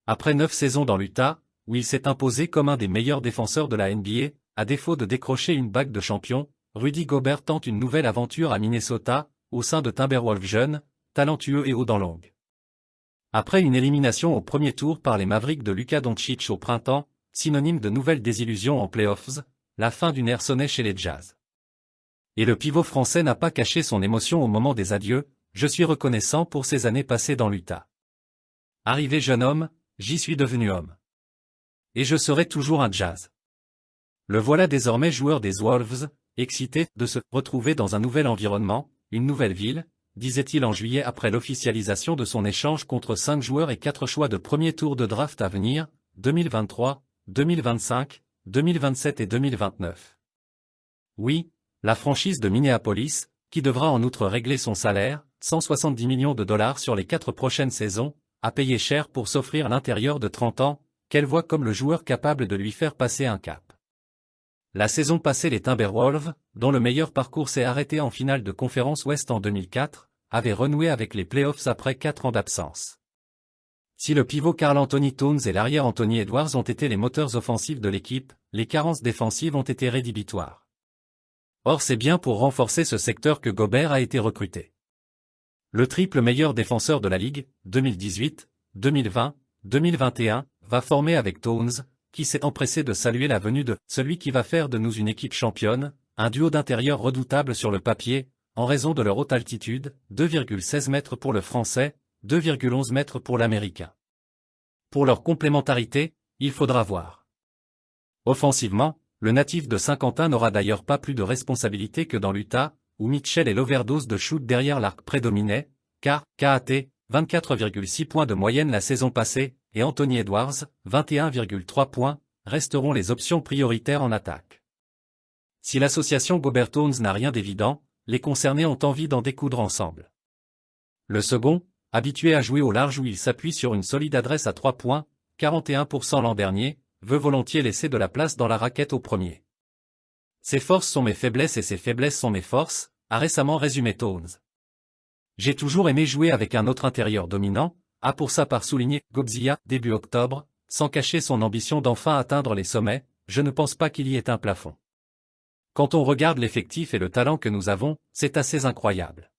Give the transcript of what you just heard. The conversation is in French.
Après 9 saisons dans l'Utah, où il s'est imposé comme un des meilleurs défenseurs de la NBA, à défaut de décrocher une bague de champion, Rudy Gobert tente une nouvelle aventure à Minnesota, au sein de Timberwolves jeunes, talentueux et haut dans l'ongle. Après une élimination au premier tour par les Mavericks de Luka Doncic au printemps, synonyme de nouvelle désillusion en playoffs, la fin d'une ère sonnait chez les Jazz. Et le pivot français n'a pas caché son émotion au moment des adieux. Je suis reconnaissant pour ces années passées dans l'Utah. Arrivé jeune homme, j'y suis devenu homme. Et je serai toujours un Jazz. Le voilà désormais joueur des Wolves, excité de se retrouver dans un nouvel environnement, une nouvelle ville, disait-il en juillet après l'officialisation de son échange contre 5 joueurs et 4 choix de premier tour de draft à venir, 2023, 2025, 2027 et 2029. Oui, la franchise de Minneapolis, qui devra en outre régler son salaire, 170 millions de dollars sur les 4 prochaines saisons, a payé cher pour s'offrir l'intérieur de 30 ans, qu'elle voit comme le joueur capable de lui faire passer un cap. La saison passée, les Timberwolves, dont le meilleur parcours s'est arrêté en finale de conférence Ouest en 2004, avaient renoué avec les playoffs après 4 ans d'absence. Si le pivot Karl Anthony Towns et l'arrière Anthony Edwards ont été les moteurs offensifs de l'équipe, les carences défensives ont été rédhibitoires. Or c'est bien pour renforcer ce secteur que Gobert a été recruté. Le triple meilleur défenseur de la Ligue, 2018, 2020, 2021, va former avec Towns, qui s'est empressé de saluer la venue de « celui qui va faire de nous une équipe championne », un duo d'intérieur redoutable sur le papier, en raison de leur haute altitude, 2,16 mètres pour le Français, 2,11 mètres pour l'Américain. Pour leur complémentarité, il faudra voir. Offensivement, le natif de Saint-Quentin n'aura d'ailleurs pas plus de responsabilité que dans l'Utah, où Mitchell et l'overdose de shoot derrière l'arc prédominaient, car KAT, 24,6 points de moyenne la saison passée, et Anthony Edwards, 21,3 points, resteront les options prioritaires en attaque. Si l'association Gobert-Towns n'a rien d'évident, les concernés ont envie d'en découdre ensemble. Le second, habitué à jouer au large où il s'appuie sur une solide adresse à 3 points, 41% l'an dernier, veut volontiers laisser de la place dans la raquette au premier. Ses forces sont mes faiblesses et ses faiblesses sont mes forces, a récemment résumé Towns. J'ai toujours aimé jouer avec un autre intérieur dominant, a pour sa part souligné Gobzia début octobre, sans cacher son ambition d'enfin atteindre les sommets. Je ne pense pas qu'il y ait un plafond. Quand on regarde l'effectif et le talent que nous avons, c'est assez incroyable.